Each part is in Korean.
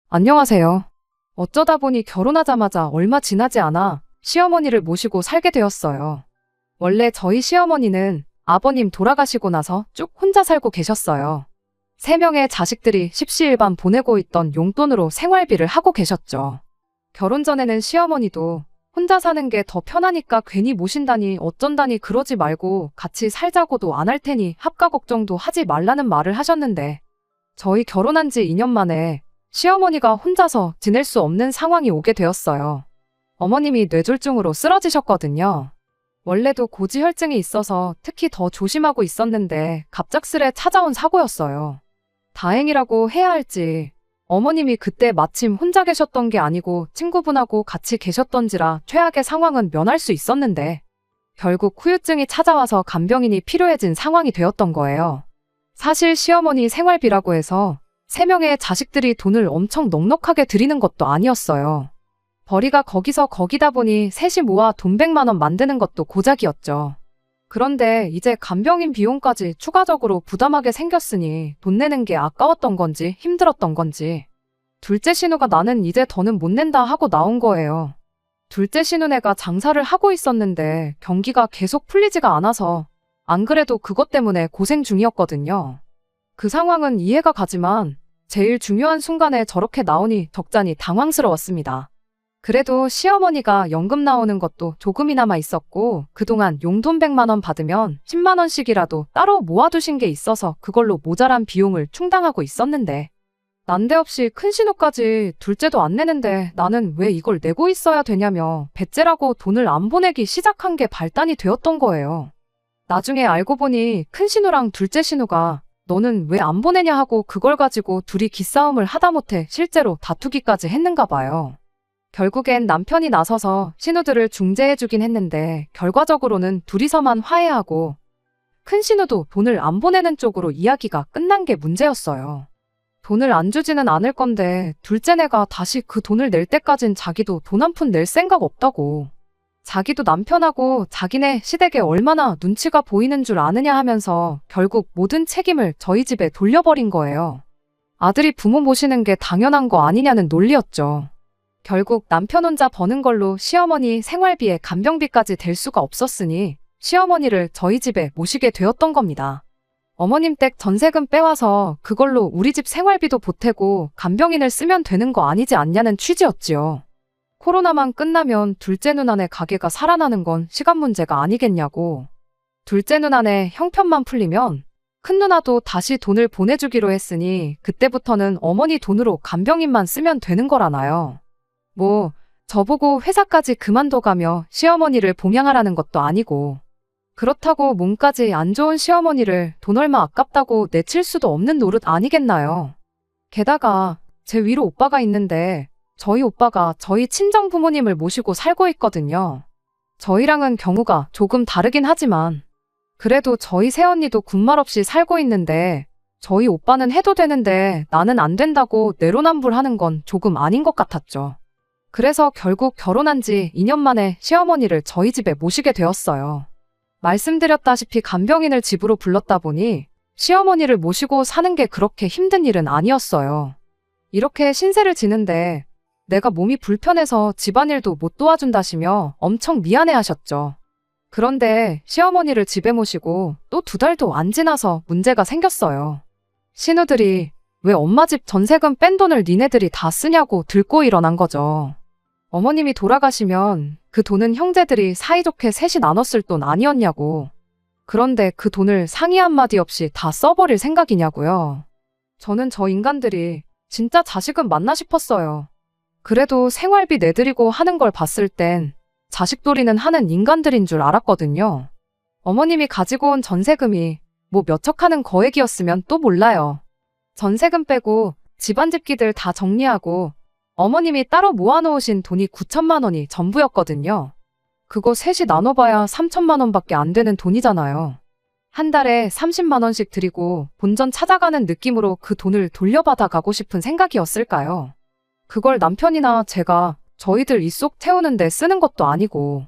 안녕하세요. 어쩌다 보니 결혼하자마자 얼마 지나지 않아 시어머니를 모시고 살게 되었어요. 원래 저희 시어머니는 아버님 돌아가시고 나서 쭉 혼자 살고 계셨어요. 3명의 자식들이 십시일반 보내고 있던 용돈으로 생활비를 하고 계셨죠. 결혼 전에는 시어머니도 혼자 사는 게 더 편하니까 괜히 모신다니 어쩐다니 그러지 말고 같이 살자고도 안 할 테니 합가 걱정도 하지 말라는 말을 하셨는데 저희 결혼한 지 2년 만에 시어머니가 혼자서 지낼 수 없는 상황이 오게 되었어요. 어머님이 뇌졸중으로 쓰러지셨거든요. 원래도 고지혈증이 있어서 특히 더 조심하고 있었는데 갑작스레 찾아온 사고였어요. 다행이라고 해야 할지 어머님이 그때 마침 혼자 계셨던 게 아니고 친구분하고 같이 계셨던지라 최악의 상황은 면할 수 있었는데 결국 후유증이 찾아와서 간병인이 필요해진 상황이 되었던 거예요. 사실 시어머니 생활비라고 해서 3명의 자식들이 돈을 엄청 넉넉하게 드리는 것도 아니었어요. 벌이가 거기서 거기다 보니 셋이 모아 돈 100만 원 만드는 것도 고작이었죠. 그런데 이제 간병인 비용까지 추가적으로 부담하게 생겼으니 돈 내는 게 아까웠던 건지 힘들었던 건지 둘째 신우가 나는 이제 더는 못 낸다 하고 나온 거예요. 둘째 신우네가 장사를 하고 있었는데 경기가 계속 풀리지가 않아서 안 그래도 그것 때문에 고생 중이었거든요. 그 상황은 이해가 가지만 제일 중요한 순간에 저렇게 나오니 적잖이 당황스러웠습니다. 그래도 시어머니가 연금 나오는 것도 조금이나마 있었고 그동안 용돈 100만 원 받으면 10만 원씩이라도 따로 모아두신 게 있어서 그걸로 모자란 비용을 충당하고 있었는데 난데없이 큰 신호까지 둘째도 안 내는데 나는 왜 이걸 내고 있어야 되냐며 배째라고 돈을 안 보내기 시작한 게 발단이 되었던 거예요. 나중에 알고 보니 큰 신우랑 둘째 신우가 너는 왜 안 보내냐 하고 그걸 가지고 둘이 기싸움을 하다못해 실제로 다투기까지 했는가 봐요. 결국엔 남편이 나서서 신우들을 중재해주긴 했는데 결과적으로는 둘이서만 화해하고 큰 신우도 돈을 안 보내는 쪽으로 이야기가 끝난 게 문제였어요. 돈을 안 주지는 않을 건데 둘째네가 다시 그 돈을 낼 때까진 자기도 돈 한 푼 낼 생각 없다고. 자기도 남편하고 자기네 시댁에 얼마나 눈치가 보이는 줄 아느냐 하면서 결국 모든 책임을 저희 집에 돌려버린 거예요. 아들이 부모 모시는 게 당연한 거 아니냐는 논리였죠. 결국 남편 혼자 버는 걸로 시어머니 생활비에 간병비까지 댈 수가 없었으니 시어머니를 저희 집에 모시게 되었던 겁니다. 어머님 댁 전세금 빼와서 그걸로 우리 집 생활비도 보태고 간병인을 쓰면 되는 거 아니지 않냐는 취지였지요. 코로나만 끝나면 둘째 누나네 가게가 살아나는 건 시간 문제가 아니겠냐고. 둘째 누나네 형편만 풀리면 큰 누나도 다시 돈을 보내주기로 했으니 그때부터는 어머니 돈으로 간병인만 쓰면 되는 거라나요. 뭐 저보고 회사까지 그만둬가며 시어머니를 봉양하라는 것도 아니고 그렇다고 몸까지 안 좋은 시어머니를 돈 얼마 아깝다고 내칠 수도 없는 노릇 아니겠나요. 게다가 제 위로 오빠가 있는데 저희 오빠가 저희 친정 부모님을 모시고 살고 있거든요. 저희랑은 경우가 조금 다르긴 하지만 그래도 저희 새언니도 군말 없이 살고 있는데 저희 오빠는 해도 되는데 나는 안 된다고 내로남불하는 건 조금 아닌 것 같았죠. 그래서 결국 결혼한 지 2년 만에 시어머니를 저희 집에 모시게 되었어요. 말씀드렸다시피 간병인을 집으로 불렀다 보니 시어머니를 모시고 사는 게 그렇게 힘든 일은 아니었어요. 이렇게 신세를 지는데 내가 몸이 불편해서 집안일도 못 도와준다시며 엄청 미안해하셨죠. 그런데 시어머니를 집에 모시고 또 2달도 안 지나서 문제가 생겼어요. 신우들이 왜 엄마 집 전세금 뺀 돈을 니네들이 다 쓰냐고 들고 일어난 거죠. 어머님이 돌아가시면 그 돈은 형제들이 사이좋게 셋이 나눴을 돈 아니었냐고. 그런데 그 돈을 상의 한마디 없이 다 써버릴 생각이냐고요. 저는 저 인간들이 진짜 자식은 맞나 싶었어요. 그래도 생활비 내드리고 하는 걸 봤을 땐 자식돌이는 하는 인간들인 줄 알았거든요. 어머님이 가지고 온 전세금이 뭐 몇 척 하는 거액이었으면 또 몰라요. 전세금 빼고 집안 집기들 다 정리하고 어머님이 따로 모아놓으신 돈이 9천만 원이 전부였거든요. 그거 셋이 나눠봐야 3천만 원밖에 안 되는 돈이잖아요. 한 달에 30만 원씩 드리고 본전 찾아가는 느낌으로 그 돈을 돌려받아 가고 싶은 생각이었을까요? 그걸 남편이나 제가 저희들 입속 태우는데 쓰는 것도 아니고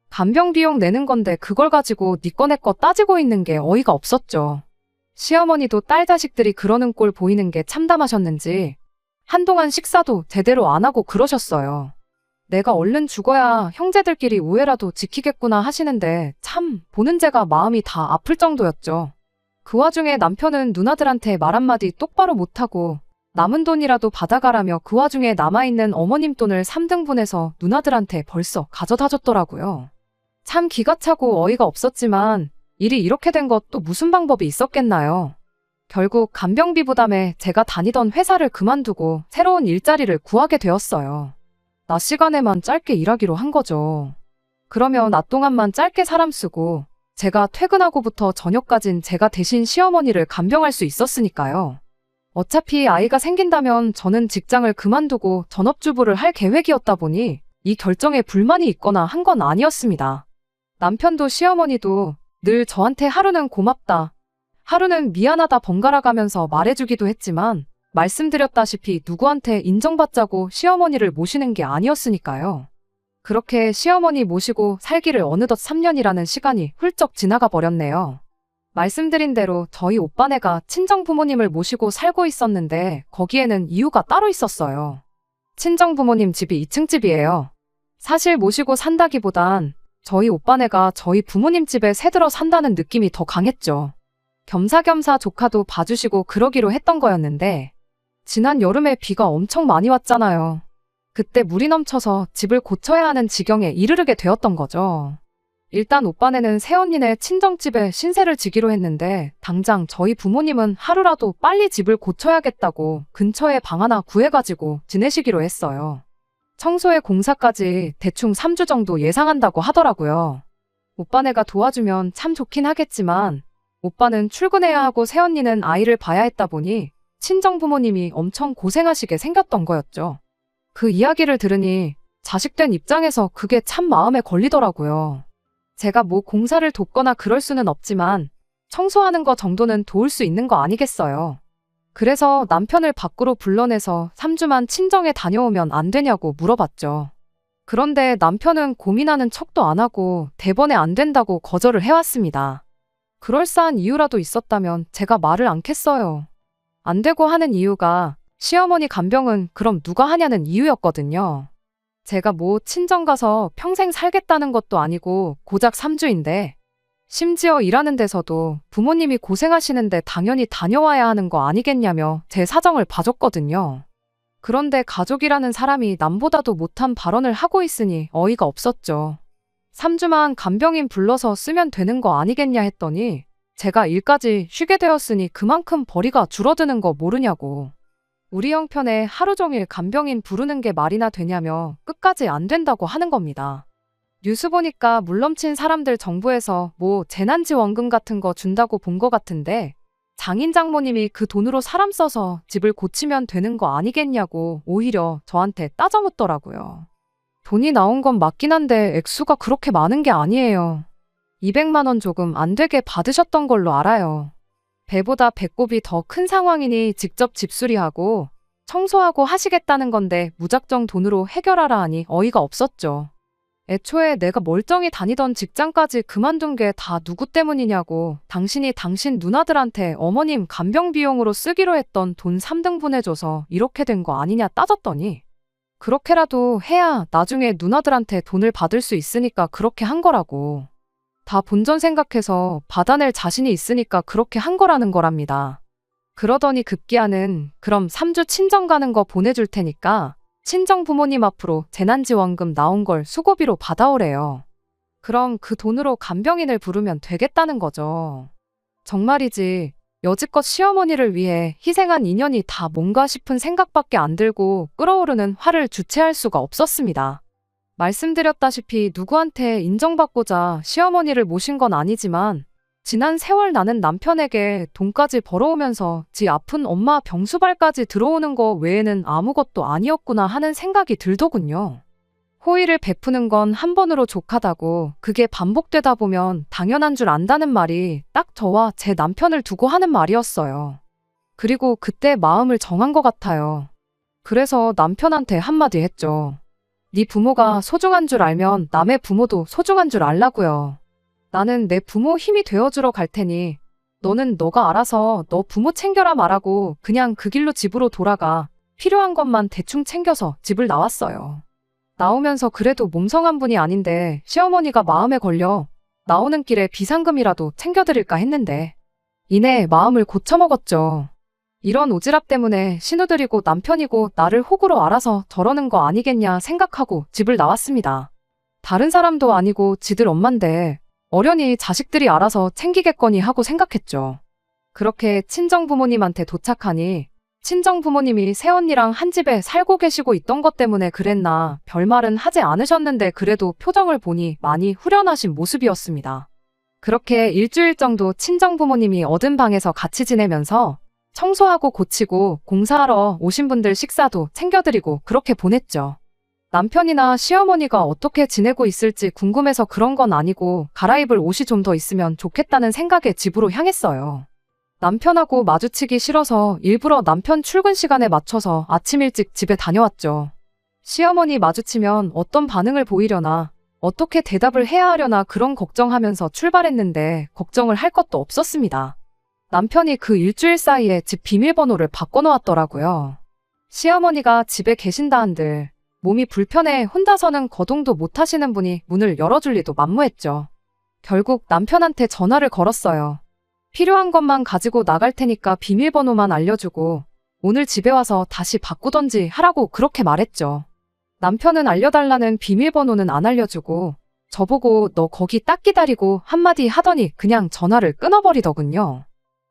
간병 비용 내는 건데 그걸 가지고 니 거 내 거 따지고 있는 게 어이가 없었죠. 시어머니도 딸 자식들이 그러는 꼴 보이는 게 참담하셨는지 한동안 식사도 제대로 안 하고 그러셨어요. 내가 얼른 죽어야 형제들끼리 우애라도 지키겠구나 하시는데 참 보는 제가 마음이 다 아플 정도였죠. 그 와중에 남편은 누나들한테 말 한마디 똑바로 못하고 남은 돈이라도 받아가라며 그 와중에 남아있는 어머님 돈을 3등분해서 누나들한테 벌써 가져다 줬더라고요. 참 기가 차고 어이가 없었지만 일이 이렇게 된 것 또 무슨 방법이 있었겠나요? 결국 간병비 부담에 제가 다니던 회사를 그만두고 새로운 일자리를 구하게 되었어요. 낮 시간에만 짧게 일하기로 한 거죠. 그러면 낮 동안만 짧게 사람 쓰고 제가 퇴근하고부터 저녁까진 제가 대신 시어머니를 간병할 수 있었으니까요. 어차피 아이가 생긴다면 저는 직장을 그만두고 전업주부를 할 계획이었다 보니 이 결정에 불만이 있거나 한 건 아니었습니다. 남편도 시어머니도 늘 저한테 하루는 고맙다, 하루는 미안하다 번갈아 가면서 말해주기도 했지만 말씀드렸다시피 누구한테 인정받자고 시어머니를 모시는 게 아니었으니까요. 그렇게 시어머니 모시고 살기를 어느덧 3년이라는 시간이 훌쩍 지나가 버렸네요. 말씀드린 대로 저희 오빠네가 친정부모님을 모시고 살고 있었는데 거기에는 이유가 따로 있었어요. 친정부모님 집이 2층 집이에요. 사실 모시고 산다기보단 저희 오빠네가 저희 부모님 집에 새들어 산다는 느낌이 더 강했죠. 겸사겸사 조카도 봐주시고 그러기로 했던 거였는데 지난 여름에 비가 엄청 많이 왔잖아요. 그때 물이 넘쳐서 집을 고쳐야 하는 지경에 이르르게 되었던 거죠. 일단 오빠네는 새언니네 친정집에 신세를 지기로 했는데 당장 저희 부모님은 하루라도 빨리 집을 고쳐야겠다고 근처에 방 하나 구해가지고 지내시기로 했어요. 청소에 공사까지 대충 3주 정도 예상한다고 하더라고요. 오빠네가 도와주면 참 좋긴 하겠지만 오빠는 출근해야 하고 새언니는 아이를 봐야 했다 보니 친정부모님이 엄청 고생하시게 생겼던 거였죠. 그 이야기를 들으니 자식된 입장에서 그게 참 마음에 걸리더라고요. 제가 뭐 공사를 돕거나 그럴 수는 없지만 청소하는 거 정도는 도울 수 있는 거 아니겠어요. 그래서 남편을 밖으로 불러내서 3주만 친정에 다녀오면 안 되냐고 물어봤죠. 그런데 남편은 고민하는 척도 안 하고 대번에 안 된다고 거절을 해왔습니다. 그럴싸한 이유라도 있었다면 제가 말을 않겠어요. 안 되고 하는 이유가 시어머니 간병은 그럼 누가 하냐는 이유였거든요. 제가 뭐 친정 가서 평생 살겠다는 것도 아니고 고작 3주인데 심지어 일하는 데서도 부모님이 고생하시는데 당연히 다녀와야 하는 거 아니겠냐며 제 사정을 봐줬거든요. 그런데 가족이라는 사람이 남보다도 못한 발언을 하고 있으니 어이가 없었죠. 3주만 간병인 불러서 쓰면 되는 거 아니겠냐 했더니 제가 일까지 쉬게 되었으니 그만큼 벌이가 줄어드는 거 모르냐고. 우리 형편에 하루 종일 간병인 부르는 게 말이나 되냐며 끝까지 안 된다고 하는 겁니다. 뉴스 보니까 물 넘친 사람들 정부에서 뭐 재난지원금 같은 거 준다고 본 거 같은데 장인 장모님이 그 돈으로 사람 써서 집을 고치면 되는 거 아니겠냐고 오히려 저한테 따져 묻더라고요. 돈이 나온 건 맞긴 한데 액수가 그렇게 많은 게 아니에요. 200만 원 조금 안 되게 받으셨던 걸로 알아요. 배보다 배꼽이 더 큰 상황이니 직접 집 수리하고 청소하고 하시겠다는 건데 무작정 돈으로 해결하라 하니 어이가 없었죠. 애초에 내가 멀쩡히 다니던 직장까지 그만둔 게 다 누구 때문이냐고 당신이 당신 누나들한테 어머님 간병 비용으로 쓰기로 했던 돈 3등분 해줘서 이렇게 된 거 아니냐 따졌더니 그렇게라도 해야 나중에 누나들한테 돈을 받을 수 있으니까 그렇게 한 거라고. 다 본전 생각해서 받아낼 자신이 있으니까 그렇게 한 거라는 거랍니다. 그러더니 급기야는 그럼 3주 친정 가는 거 보내줄 테니까 친정 부모님 앞으로 재난지원금 나온 걸 수고비로 받아오래요. 그럼 그 돈으로 간병인을 부르면 되겠다는 거죠. 정말이지 여지껏 시어머니를 위해 희생한 인연이 다 뭔가 싶은 생각밖에 안 들고 끓어오르는 화를 주체할 수가 없었습니다. 말씀드렸다시피 누구한테 인정받고자 시어머니를 모신 건 아니지만 지난 세월 나는 남편에게 돈까지 벌어오면서 지 아픈 엄마 병수발까지 들어오는 거 외에는 아무것도 아니었구나 하는 생각이 들더군요. 호의를 베푸는 건 한 번으로 족하다고 그게 반복되다 보면 당연한 줄 안다는 말이 딱 저와 제 남편을 두고 하는 말이었어요. 그리고 그때 마음을 정한 것 같아요. 그래서 남편한테 한마디 했죠. 네 부모가 소중한 줄 알면 남의 부모도 소중한 줄 알라고요. 나는 내 부모 힘이 되어주러 갈 테니 너는 너가 알아서 너 부모 챙겨라 말하고 그냥 그 길로 집으로 돌아가. 필요한 것만 대충 챙겨서 집을 나왔어요. 나오면서 그래도 몸성한 분이 아닌데 시어머니가 마음에 걸려 나오는 길에 비상금이라도 챙겨드릴까 했는데 이내 마음을 고쳐먹었죠. 이런 오지랖 때문에 신우들이고 남편이고 나를 호구로 알아서 저러는 거 아니겠냐 생각하고 집을 나왔습니다. 다른 사람도 아니고 지들 엄만데 어련히 자식들이 알아서 챙기겠거니 하고 생각했죠. 그렇게 친정부모님한테 도착하니 친정부모님이 새언니랑 한 집에 살고 계시고 있던 것 때문에 그랬나 별말은 하지 않으셨는데 그래도 표정을 보니 많이 후련하신 모습이었습니다. 그렇게 일주일 정도 친정부모님이 얻은 방에서 같이 지내면서 청소하고 고치고 공사하러 오신 분들 식사도 챙겨드리고 그렇게 보냈죠. 남편이나 시어머니가 어떻게 지내고 있을지 궁금해서 그런 건 아니고 갈아입을 옷이 좀 더 있으면 좋겠다는 생각에 집으로 향했어요. 남편하고 마주치기 싫어서 일부러 남편 출근 시간에 맞춰서 아침 일찍 집에 다녀왔죠. 시어머니 마주치면 어떤 반응을 보이려나, 어떻게 대답을 해야 하려나 그런 걱정하면서 출발했는데 걱정을 할 것도 없었습니다. 남편이 그 일주일 사이에 집 비밀번호를 바꿔놓았더라고요. 시어머니가 집에 계신다 한들 몸이 불편해 혼자서는 거동도 못하시는 분이 문을 열어줄 리도 만무했죠. 결국 남편한테 전화를 걸었어요. 필요한 것만 가지고 나갈 테니까 비밀번호만 알려주고 오늘 집에 와서 다시 바꾸던지 하라고 그렇게 말했죠. 남편은 알려달라는 비밀번호는 안 알려주고 저보고 너 거기 딱 기다리고 한마디 하더니 그냥 전화를 끊어버리더군요.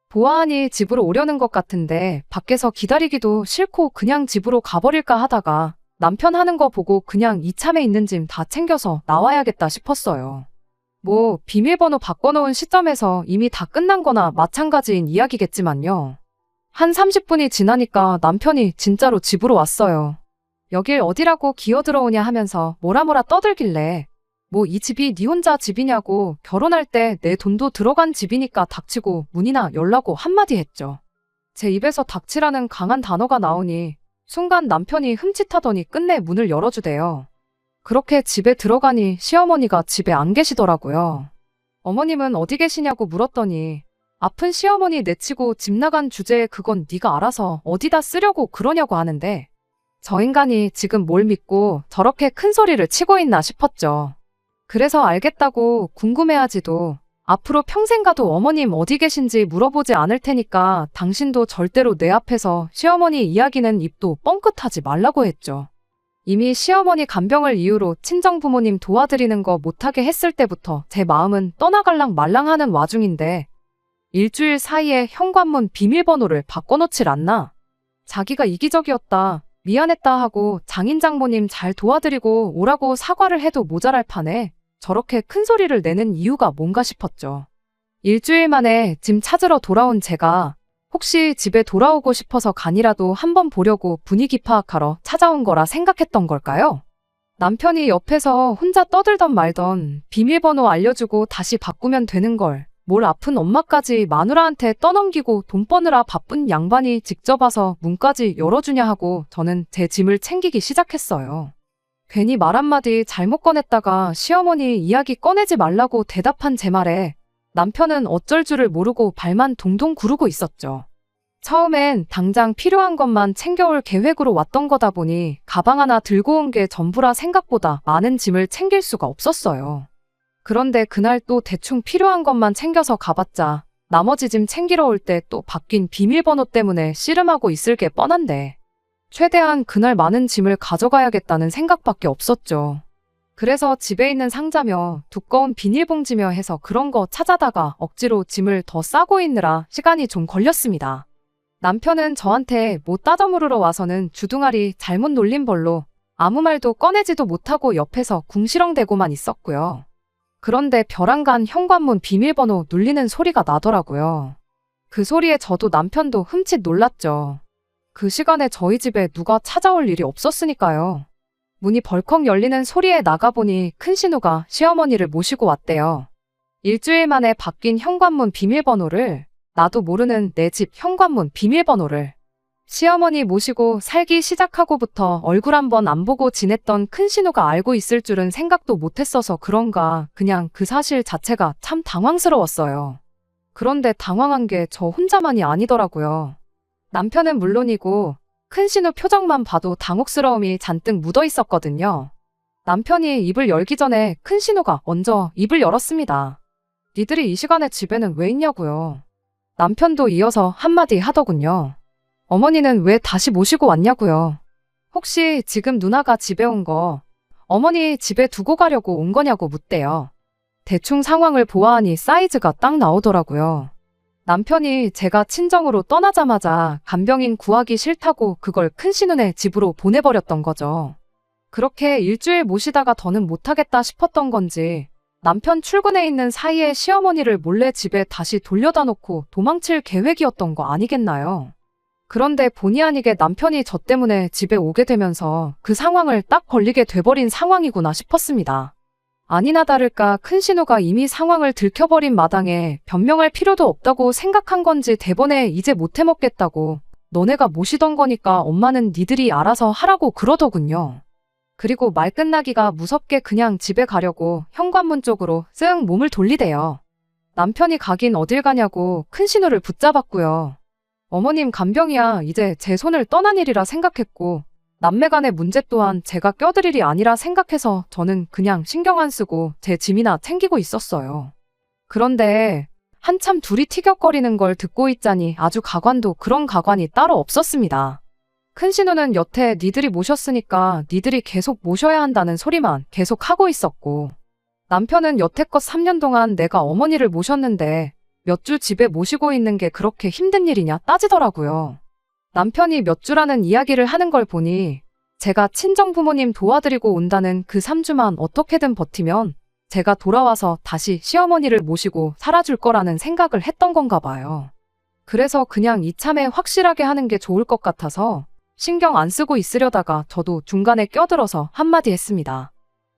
보아하니 집으로 오려는 것 같은데 밖에서 기다리기도 싫고 그냥 집으로 가버릴까 하다가 남편 하는 거 보고 그냥 이참에 있는 짐 다 챙겨서 나와야겠다 싶었어요. 뭐 비밀번호 바꿔놓은 시점에서 이미 다 끝난 거나 마찬가지인 이야기겠지만요. 한 30분이 지나니까 남편이 진짜로 집으로 왔어요. 여길 어디라고 기어들어오냐 하면서 뭐라 떠들길래 뭐 이 집이 네 혼자 집이냐고 결혼할 때 내 돈도 들어간 집이니까 닥치고 문이나 열라고 한마디 했죠. 제 입에서 닥치라는 강한 단어가 나오니 순간 남편이 흠칫하더니 끝내 문을 열어주대요. 그렇게 집에 들어가니 시어머니가 집에 안 계시더라고요. 어머님은 어디 계시냐고 물었더니 아픈 시어머니 내치고 집 나간 주제에 그건 네가 알아서 어디다 쓰려고 그러냐고 하는데 저 인간이 지금 뭘 믿고 저렇게 큰 소리를 치고 있나 싶었죠. 그래서 알겠다고 궁금해하지도 앞으로 평생 가도 어머님 어디 계신지 물어보지 않을 테니까 당신도 절대로 내 앞에서 시어머니 이야기는 입도 뻥끗하지 말라고 했죠. 이미 시어머니 간병을 이유로 친정부모님 도와드리는 거 못하게 했을 때부터 제 마음은 떠나갈랑 말랑하는 와중인데 일주일 사이에 현관문 비밀번호를 바꿔놓질 않나. 자기가 이기적이었다, 미안했다 하고 장인 장모님 잘 도와드리고 오라고 사과를 해도 모자랄 판에 저렇게 큰 소리를 내는 이유가 뭔가 싶었죠. 일주일 만에 짐 찾으러 돌아온 제가 혹시 집에 돌아오고 싶어서 간이라도 한번 보려고 분위기 파악하러 찾아온 거라 생각했던 걸까요? 남편이 옆에서 혼자 떠들던 말던 비밀번호 알려주고 다시 바꾸면 되는 걸 뭘 아픈 엄마까지 마누라한테 떠넘기고 돈 버느라 바쁜 양반이 직접 와서 문까지 열어주냐 하고 저는 제 짐을 챙기기 시작했어요. 괜히 말 한마디 잘못 꺼냈다가 시어머니 이야기 꺼내지 말라고 대답한 제 말에 남편은 어쩔 줄을 모르고 발만 동동 구르고 있었죠. 처음엔 당장 필요한 것만 챙겨올 계획으로 왔던 거다 보니 가방 하나 들고 온 게 전부라 생각보다 많은 짐을 챙길 수가 없었어요. 그런데 그날 또 대충 필요한 것만 챙겨서 가봤자 나머지 짐 챙기러 올 때 또 바뀐 비밀번호 때문에 씨름하고 있을 게 뻔한데 최대한 그날 많은 짐을 가져가야겠다는 생각밖에 없었죠. 그래서 집에 있는 상자며 두꺼운 비닐봉지며 해서 그런 거 찾아다가 억지로 짐을 더 싸고 있느라 시간이 좀 걸렸습니다. 남편은 저한테 뭐 따져 물으러 와서는 주둥아리 잘못 놀린 벌로 아무 말도 꺼내지도 못하고 옆에서 궁시렁대고만 있었고요. 그런데 벼랑간 현관문 비밀번호 눌리는 소리가 나더라고요. 그 소리에 저도 남편도 흠칫 놀랐죠. 그 시간에 저희 집에 누가 찾아올 일이 없었으니까요. 문이 벌컥 열리는 소리에 나가보니 큰 신우가 시어머니를 모시고 왔대요. 일주일 만에 바뀐 현관문 비밀번호를, 나도 모르는 내 집 현관문 비밀번호를. 시어머니 모시고 살기 시작하고부터 얼굴 한번 안 보고 지냈던 큰 신우가 알고 있을 줄은 생각도 못했어서 그런가 그냥 그 사실 자체가 참 당황스러웠어요. 그런데 당황한 게 저 혼자만이 아니더라고요. 남편은 물론이고 큰신우 표정만 봐도 당혹스러움이 잔뜩 묻어 있었거든요. 남편이 입을 열기 전에 큰신우가 먼저 입을 열었습니다. 니들이 이 시간에 집에는 왜 있냐고요. 남편도 이어서 한마디 하더군요. 어머니는 왜 다시 모시고 왔냐고요. 혹시 지금 누나가 집에 온 거 어머니 집에 두고 가려고 온 거냐고 묻대요. 대충 상황을 보아하니 사이즈가 딱 나오더라고요. 남편이 제가 친정으로 떠나자마자 간병인 구하기 싫다고 그걸 큰신우네 집으로 보내버렸던 거죠. 그렇게 일주일 모시다가 더는 못하겠다 싶었던 건지 남편 출근해 있는 사이에 시어머니를 몰래 집에 다시 돌려다 놓고 도망칠 계획이었던 거 아니겠나요? 그런데 본의 아니게 남편이 저 때문에 집에 오게 되면서 그 상황을 딱 걸리게 돼버린 상황이구나 싶었습니다. 아니나 다를까 큰신우가 이미 상황을 들켜버린 마당에 변명할 필요도 없다고 생각한 건지 대번에 이제 못 해먹겠다고 너네가 모시던 거니까 엄마는 니들이 알아서 하라고 그러더군요. 그리고 말 끝나기가 무섭게 그냥 집에 가려고 현관문 쪽으로 쓱 몸을 돌리대요. 남편이 가긴 어딜 가냐고 큰신우를 붙잡았고요. 어머님 간병이야 이제 제 손을 떠난 일이라 생각했고 남매 간의 문제 또한 제가 껴들 일이 아니라 생각해서 저는 그냥 신경 안 쓰고 제 짐이나 챙기고 있었어요. 그런데 한참 둘이 티격거리는 걸 듣고 있자니 아주 가관도 그런 가관이 따로 없었습니다. 큰신우는 여태 니들이 모셨으니까 니들이 계속 모셔야 한다는 소리만 계속 하고 있었고 남편은 여태껏 3년 동안 내가 어머니를 모셨는데 몇 주 집에 모시고 있는 게 그렇게 힘든 일이냐 따지더라고요. 남편이 몇 주라는 이야기를 하는 걸 보니 제가 친정부모님 도와드리고 온다는 그 3주만 어떻게든 버티면 제가 돌아와서 다시 시어머니를 모시고 살아줄 거라는 생각을 했던 건가 봐요. 그래서 그냥 이참에 확실하게 하는 게 좋을 것 같아서 신경 안 쓰고 있으려다가 저도 중간에 껴들어서 한마디 했습니다.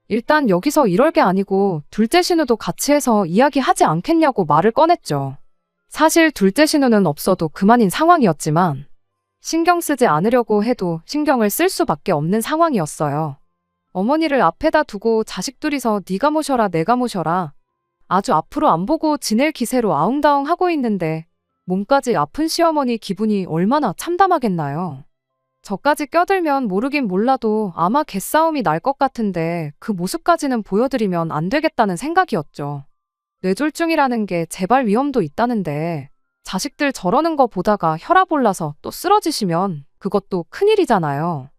일단 여기서 이럴 게 아니고 둘째 신우도 같이 해서 이야기하지 않겠냐고 말을 꺼냈죠. 사실 둘째 신우는 없어도 그만인 상황이었지만 신경 쓰지 않으려고 해도 신경을 쓸 수밖에 없는 상황이었어요. 어머니를 앞에다 두고 자식 둘이서 네가 모셔라 내가 모셔라 아주 앞으로 안 보고 지낼 기세로 아웅다웅 하고 있는데 몸까지 아픈 시어머니 기분이 얼마나 참담하겠나요. 저까지 껴들면 모르긴 몰라도 아마 개싸움이 날 것 같은데 그 모습까지는 보여드리면 안 되겠다는 생각이었죠. 뇌졸중이라는 게 재발 위험도 있다는데 자식들 저러는 거 보다가 혈압 올라서 또 쓰러지시면 그것도 큰일이잖아요.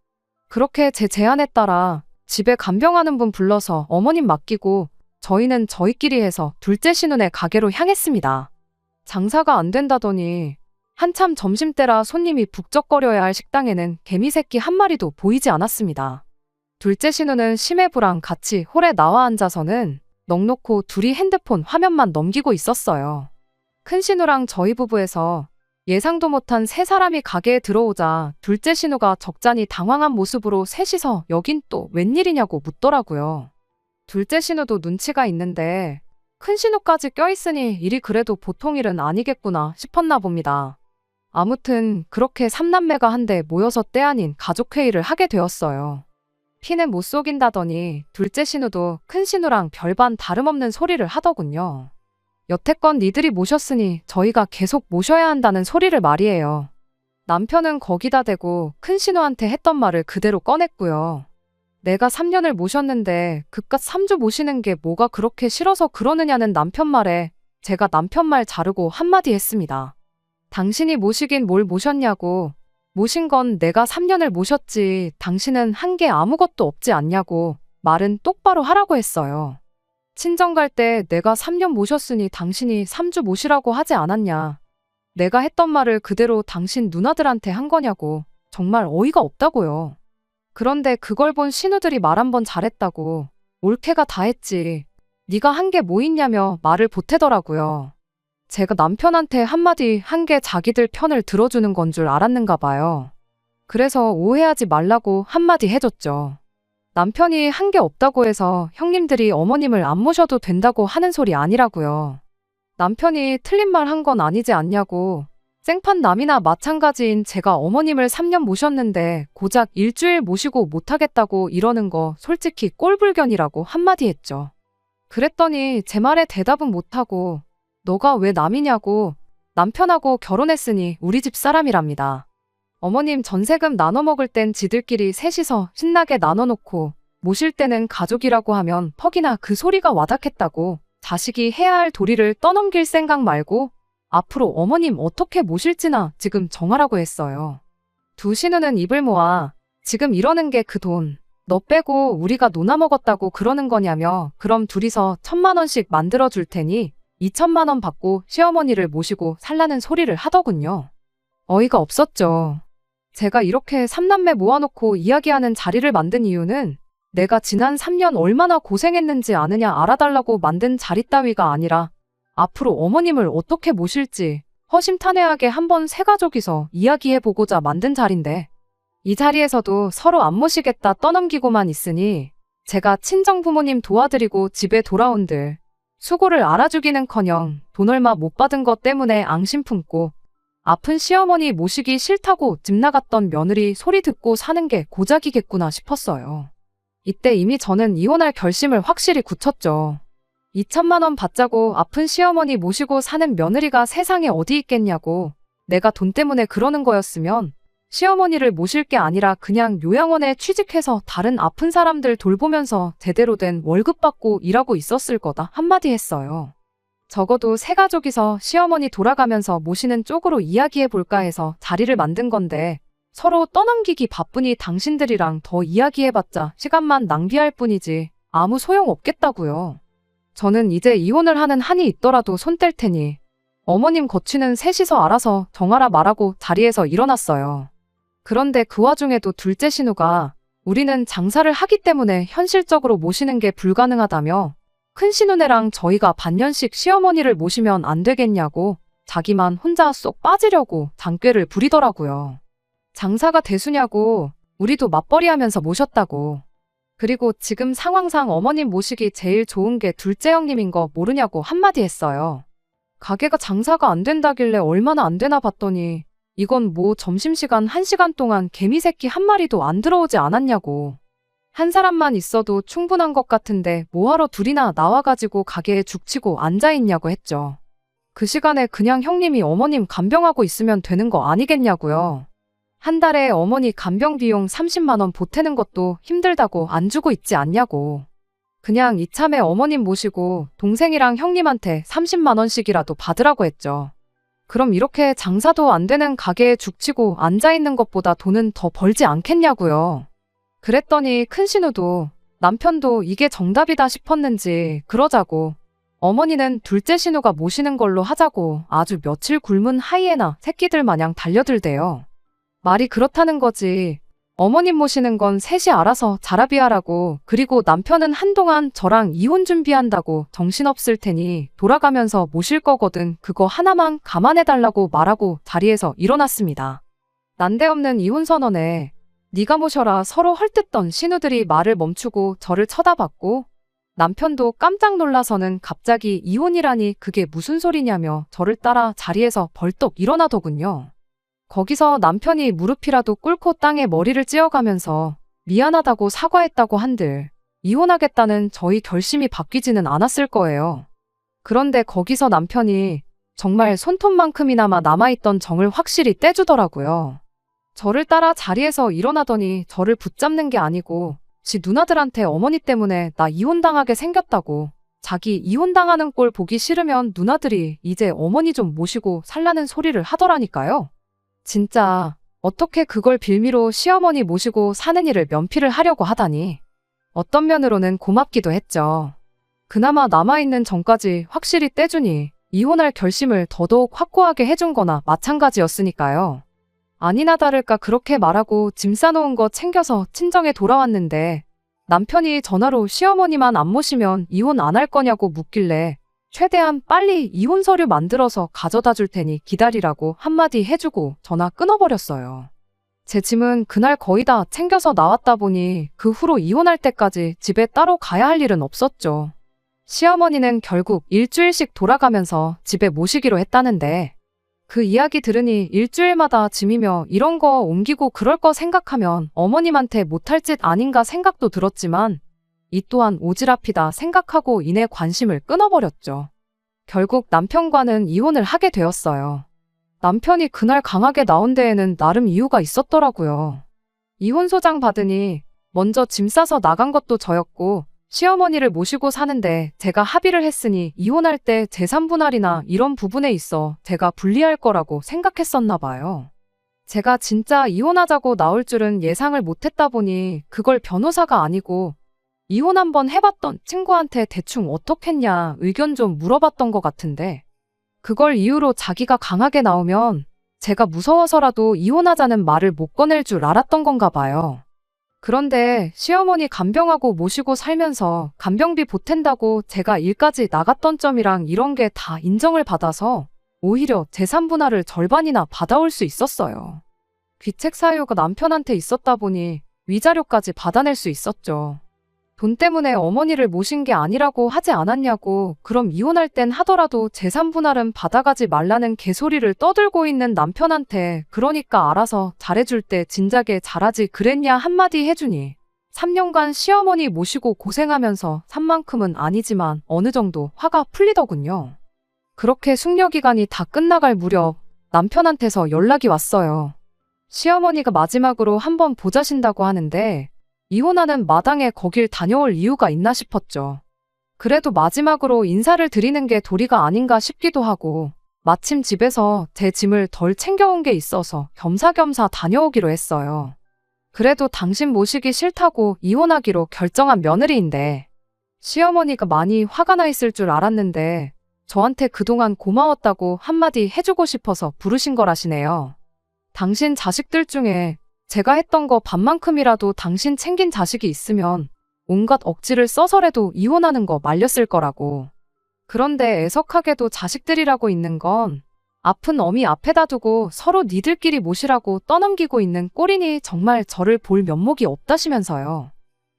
그렇게 제 제안에 따라 집에 간병하는 분 불러서 어머님 맡기고 저희는 저희끼리 해서 둘째 신우네 가게로 향했습니다. 장사가 안 된다더니 한참 점심때라 손님이 북적거려야 할 식당에는 개미새끼 한 마리도 보이지 않았습니다. 둘째 신우는 심해부랑 같이 홀에 나와 앉아서는 넋놓고 둘이 핸드폰 화면만 넘기고 있었어요. 큰 신우랑 저희 부부에서 예상도 못한 세 사람이 가게에 들어오자 둘째 신우가 적잖이 당황한 모습으로 셋이서 여긴 또 웬일이냐고 묻더라고요. 둘째 신우도 눈치가 있는데 큰 신우까지 껴있으니 일이 그래도 보통 일은 아니겠구나 싶었나 봅니다. 아무튼 그렇게 삼남매가 한데 모여서 때 아닌 가족회의를 하게 되었어요. 피는 못 속인다더니 둘째 신우도 큰 신우랑 별반 다름없는 소리를 하더군요. 여태껏 니들이 모셨으니 저희가 계속 모셔야 한다는 소리를 말이에요. 남편은 거기다 대고 큰 신우한테 했던 말을 그대로 꺼냈고요. 내가 3년을 모셨는데 그깟 3주 모시는 게 뭐가 그렇게 싫어서 그러느냐는 남편 말에 제가 남편 말 자르고 한마디 했습니다. 당신이 모시긴 뭘 모셨냐고. 모신 건 내가 3년을 모셨지 당신은 한 게 아무것도 없지 않냐고 말은 똑바로 하라고 했어요. 친정 갈 때 내가 3년 모셨으니 당신이 3주 모시라고 하지 않았냐. 내가 했던 말을 그대로 당신 누나들한테 한 거냐고. 정말 어이가 없다고요. 그런데 그걸 본 신우들이 말 한 번 잘했다고. 옳게가 다 했지. 네가 한 게 뭐 있냐며 말을 보태더라고요. 제가 남편한테 한마디 한 게 자기들 편을 들어주는 건 줄 알았는가 봐요. 그래서 오해하지 말라고 한마디 해줬죠. 남편이 한 게 없다고 해서 형님들이 어머님을 안 모셔도 된다고 하는 소리 아니라고요. 남편이 틀린 말 한 건 아니지 않냐고. 생판 남이나 마찬가지인 제가 어머님을 3년 모셨는데 고작 일주일 모시고 못하겠다고 이러는 거 솔직히 꼴불견이라고 한마디 했죠. 그랬더니 제 말에 대답은 못하고 너가 왜 남이냐고. 남편하고 결혼했으니 우리 집 사람이랍니다. 어머님 전세금 나눠 먹을 땐 지들끼리 셋이서 신나게 나눠놓고 모실 때는 가족이라고 하면 퍽이나 그 소리가 와닿겠다고 자식이 해야 할 도리를 떠넘길 생각 말고 앞으로 어머님 어떻게 모실지나 지금 정하라고 했어요. 두 신우는 입을 모아 지금 이러는 게 그 돈, 너 빼고 우리가 노나 먹었다고 그러는 거냐며 그럼 둘이서 1,000만 원씩 만들어 줄 테니 2,000만 원 받고 시어머니를 모시고 살라는 소리를 하더군요. 어이가 없었죠. 제가 이렇게 삼남매 모아놓고 이야기하는 자리를 만든 이유는 내가 지난 3년 얼마나 고생했는지 아느냐 알아달라고 만든 자리 따위가 아니라 앞으로 어머님을 어떻게 모실지 허심탄회하게 한번 세 가족이서 이야기해보고자 만든 자리인데 이 자리에서도 서로 안 모시겠다 떠넘기고만 있으니 제가 친정부모님 도와드리고 집에 돌아온들 수고를 알아주기는커녕 돈 얼마 못 받은 것 때문에 앙심 품고 아픈 시어머니 모시기 싫다고 집 나갔던 며느리 소리 듣고 사는 게 고작이겠구나 싶었어요. 이때 이미 저는 이혼할 결심을 확실히 굳혔죠. 2,000만 원 받자고 아픈 시어머니 모시고 사는 며느리가 세상에 어디 있겠냐고. 내가 돈 때문에 그러는 거였으면 시어머니를 모실 게 아니라 그냥 요양원에 취직해서 다른 아픈 사람들 돌보면서 제대로 된 월급 받고 일하고 있었을 거다 한마디 했어요. 적어도 세 가족이서 시어머니 돌아가면서 모시는 쪽으로 이야기해 볼까 해서 자리를 만든 건데 서로 떠넘기기 바쁘니 당신들이랑 더 이야기해봤자 시간만 낭비할 뿐이지 아무 소용 없겠다고요. 저는 이제 이혼을 하는 한이 있더라도 손 뗄 테니 어머님 거취는 셋이서 알아서 정하라 말하고 자리에서 일어났어요. 그런데 그 와중에도 둘째 신우가 우리는 장사를 하기 때문에 현실적으로 모시는 게 불가능하다며 큰 신우네랑 저희가 반년씩 시어머니를 모시면 안 되겠냐고 자기만 혼자 쏙 빠지려고 장꾀를 부리더라고요. 장사가 대수냐고 우리도 맞벌이 하면서 모셨다고. 그리고 지금 상황상 어머님 모시기 제일 좋은 게 둘째 형님인 거 모르냐고 한마디 했어요. 가게가 장사가 안 된다길래 얼마나 안 되나 봤더니 이건 뭐 점심시간 1시간 동안 개미 새끼 한 마리도 안 들어오지 않았냐고. 한 사람만 있어도 충분한 것 같은데 뭐하러 둘이나 나와가지고 가게에 죽치고 앉아있냐고 했죠. 그 시간에 그냥 형님이 어머님 간병하고 있으면 되는 거 아니겠냐고요. 한 달에 어머니 간병 비용 30만 원 보태는 것도 힘들다고 안 주고 있지 않냐고. 그냥 이참에 어머님 모시고 동생이랑 형님한테 30만 원씩이라도 받으라고 했죠. 그럼 이렇게 장사도 안 되는 가게에 죽치고 앉아있는 것보다 돈은 더 벌지 않겠냐고요. 그랬더니 큰 신우도 남편도 이게 정답이다 싶었는지 그러자고 어머니는 둘째 신우가 모시는 걸로 하자고 아주 며칠 굶은 하이에나 새끼들 마냥 달려들대요. 말이 그렇다는 거지. 어머님 모시는 건 셋이 알아서 자라비하라고 그리고 남편은 한동안 저랑 이혼 준비한다고 정신없을 테니 돌아가면서 모실 거거든 그거 하나만 감안해달라고 말하고 자리에서 일어났습니다. 난데없는 이혼 선언에 네가 모셔라 서로 헐뜯던 신우들이 말을 멈추고 저를 쳐다봤고 남편도 깜짝 놀라서는 갑자기 이혼이라니 그게 무슨 소리냐며 저를 따라 자리에서 벌떡 일어나더군요. 거기서 남편이 무릎이라도 꿇고 땅에 머리를 찧어가면서 미안하다고 사과했다고 한들 이혼하겠다는 저희 결심이 바뀌지는 않았을 거예요. 그런데 거기서 남편이 정말 손톱만큼이나마 남아있던 정을 확실히 떼주더라고요. 저를 따라 자리에서 일어나더니 저를 붙잡는 게 아니고 지 누나들한테 어머니 때문에 나 이혼당하게 생겼다고 자기 이혼당하는 꼴 보기 싫으면 누나들이 이제 어머니 좀 모시고 살라는 소리를 하더라니까요. 진짜 어떻게 그걸 빌미로 시어머니 모시고 사는 일을 면피를 하려고 하다니. 어떤 면으로는 고맙기도 했죠. 그나마 남아있는 정까지 확실히 떼주니 이혼할 결심을 더더욱 확고하게 해준 거나 마찬가지였으니까요. 아니나 다를까 그렇게 말하고 짐 싸놓은 거 챙겨서 친정에 돌아왔는데 남편이 전화로 시어머니만 안 모시면 이혼 안 할 거냐고 묻길래 최대한 빨리 이혼 서류 만들어서 가져다 줄 테니 기다리라고 한마디 해주고 전화 끊어버렸어요. 제 짐은 그날 거의 다 챙겨서 나왔다 보니 그 후로 이혼할 때까지 집에 따로 가야 할 일은 없었죠. 시어머니는 결국 일주일씩 돌아가면서 집에 모시기로 했다는데 그 이야기 들으니 일주일마다 짐이며 이런 거 옮기고 그럴 거 생각하면 어머님한테 못할 짓 아닌가 생각도 들었지만 이 또한 오지랖이다 생각하고 이내 관심을 끊어버렸죠. 결국 남편과는 이혼을 하게 되었어요. 남편이 그날 강하게 나온 데에는 나름 이유가 있었더라고요. 이혼 소장 받으니 먼저 짐 싸서 나간 것도 저였고 시어머니를 모시고 사는데 제가 합의를 했으니 이혼할 때 재산 분할이나 이런 부분에 있어 제가 불리할 거라고 생각했었나 봐요. 제가 진짜 이혼하자고 나올 줄은 예상을 못했다 보니 그걸 변호사가 아니고 이혼 한번 해봤던 친구한테 대충 어떻겠냐 의견 좀 물어봤던 것 같은데 그걸 이유로 자기가 강하게 나오면 제가 무서워서라도 이혼하자는 말을 못 꺼낼 줄 알았던 건가 봐요. 그런데 시어머니 간병하고 모시고 살면서 간병비 보탠다고 제가 일까지 나갔던 점이랑 이런 게 다 인정을 받아서 오히려 재산 분할을 절반이나 받아올 수 있었어요. 귀책 사유가 남편한테 있었다 보니 위자료까지 받아낼 수 있었죠. 돈 때문에 어머니를 모신 게 아니라고 하지 않았냐고 그럼 이혼할 땐 하더라도 재산 분할은 받아가지 말라는 개소리를 떠들고 있는 남편한테 그러니까 알아서 잘해줄 때 진작에 잘하지 그랬냐 한마디 해주니 3년간 시어머니 모시고 고생하면서 산 만큼은 아니지만 어느 정도 화가 풀리더군요. 그렇게 숙려기간이 다 끝나갈 무렵 남편한테서 연락이 왔어요. 시어머니가 마지막으로 한번 보자신다고 하는데 이혼하는 마당에 거길 다녀올 이유가 있나 싶었죠. 그래도 마지막으로 인사를 드리는 게 도리가 아닌가 싶기도 하고 마침 집에서 제 짐을 덜 챙겨온 게 있어서 겸사겸사 다녀오기로 했어요. 그래도 당신 모시기 싫다고 이혼하기로 결정한 며느리인데 시어머니가 많이 화가 나 있을 줄 알았는데 저한테 그동안 고마웠다고 한마디 해주고 싶어서 부르신 거라시네요. 당신 자식들 중에 제가 했던 거 반만큼이라도 당신 챙긴 자식이 있으면 온갖 억지를 써서라도 이혼하는 거 말렸을 거라고. 그런데 애석하게도 자식들이라고 있는 건 아픈 어미 앞에다 두고 서로 니들끼리 모시라고 떠넘기고 있는 꼴이니 정말 저를 볼 면목이 없다시면서요.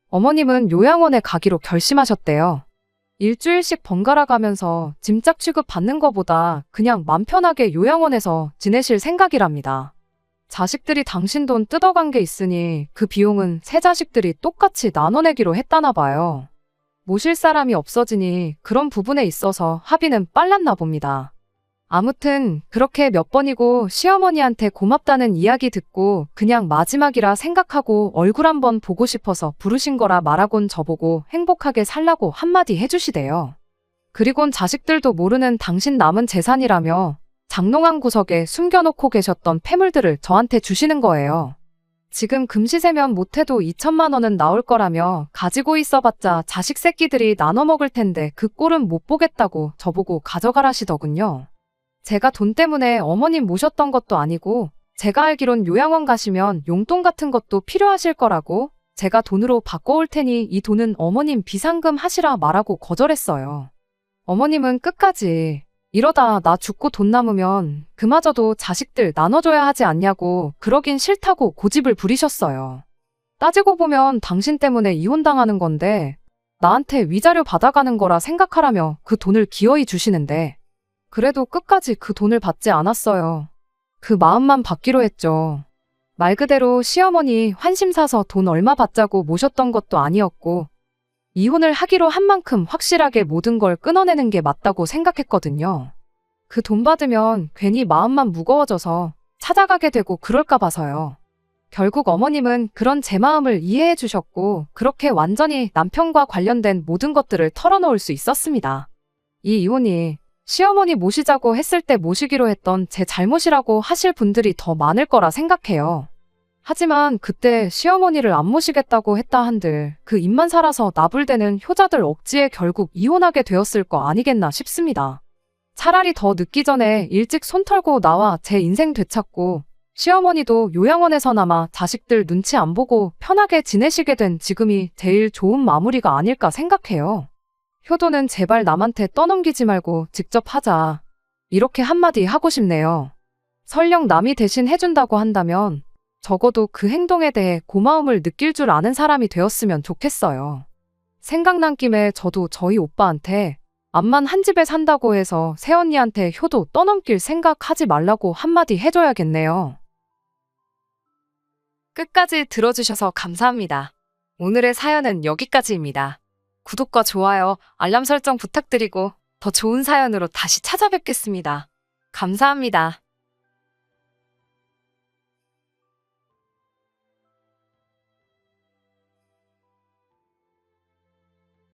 어머님은 요양원에 가기로 결심하셨대요. 일주일씩 번갈아 가면서 짐짝 취급 받는 거보다 그냥 맘 편하게 요양원에서 지내실 생각이랍니다. 자식들이 당신 돈 뜯어간 게 있으니 그 비용은 세 자식들이 똑같이 나눠내기로 했다나 봐요. 모실 사람이 없어지니 그런 부분에 있어서 합의는 빨랐나 봅니다. 아무튼 그렇게 몇 번이고 시어머니한테 고맙다는 이야기 듣고 그냥 마지막이라 생각하고 얼굴 한번 보고 싶어서 부르신 거라 말하곤 저보고 행복하게 살라고 한마디 해주시대요. 그리곤 자식들도 모르는 당신 남은 재산이라며 장롱한 구석에 숨겨놓고 계셨던 폐물들을 저한테 주시는 거예요. 지금 금시세면 못해도 2천만 원은 나올 거라며 가지고 있어봤자 자식 새끼들이 나눠 먹을 텐데 그 꼴은 못 보겠다고 저보고 가져가라시더군요. 제가 돈 때문에 어머님 모셨던 것도 아니고 제가 알기론 요양원 가시면 용돈 같은 것도 필요하실 거라고 제가 돈으로 바꿔올 테니 이 돈은 어머님 비상금 하시라 말하고 거절했어요. 어머님은 끝까지 이러다 나 죽고 돈 남으면 그마저도 자식들 나눠줘야 하지 않냐고 그러긴 싫다고 고집을 부리셨어요. 따지고 보면 당신 때문에 이혼당하는 건데 나한테 위자료 받아가는 거라 생각하라며 그 돈을 기어이 주시는데 그래도 끝까지 그 돈을 받지 않았어요. 그 마음만 받기로 했죠. 말 그대로 시어머니 환심 사서 돈 얼마 받자고 모셨던 것도 아니었고 이혼을 하기로 한 만큼 확실하게 모든 걸 끊어내는 게 맞다고 생각했거든요. 그 돈 받으면 괜히 마음만 무거워져서 찾아가게 되고 그럴까 봐서요. 결국 어머님은 그런 제 마음을 이해해 주셨고 그렇게 완전히 남편과 관련된 모든 것들을 털어놓을 수 있었습니다. 이 이혼이 시어머니 모시자고 했을 때 모시기로 했던 제 잘못이라고 하실 분들이 더 많을 거라 생각해요. 하지만 그때 시어머니를 안 모시겠다고 했다 한들 그 입만 살아서 나불대는 효자들 억지에 결국 이혼하게 되었을 거 아니겠나 싶습니다. 차라리 더 늦기 전에 일찍 손 털고 나와 제 인생 되찾고 시어머니도 요양원에서나마 자식들 눈치 안 보고 편하게 지내시게 된 지금이 제일 좋은 마무리가 아닐까 생각해요. 효도는 제발 남한테 떠넘기지 말고 직접 하자. 이렇게 한마디 하고 싶네요. 설령 남이 대신 해준다고 한다면 적어도 그 행동에 대해 고마움을 느낄 줄 아는 사람이 되었으면 좋겠어요. 생각난 김에 저도 저희 오빠한테 암만 한 집에 산다고 해서 새언니한테 효도 떠넘길 생각하지 말라고 한마디 해줘야겠네요. 끝까지 들어주셔서 감사합니다. 오늘의 사연은 여기까지입니다. 구독과 좋아요, 알람 설정 부탁드리고 더 좋은 사연으로 다시 찾아뵙겠습니다. 감사합니다.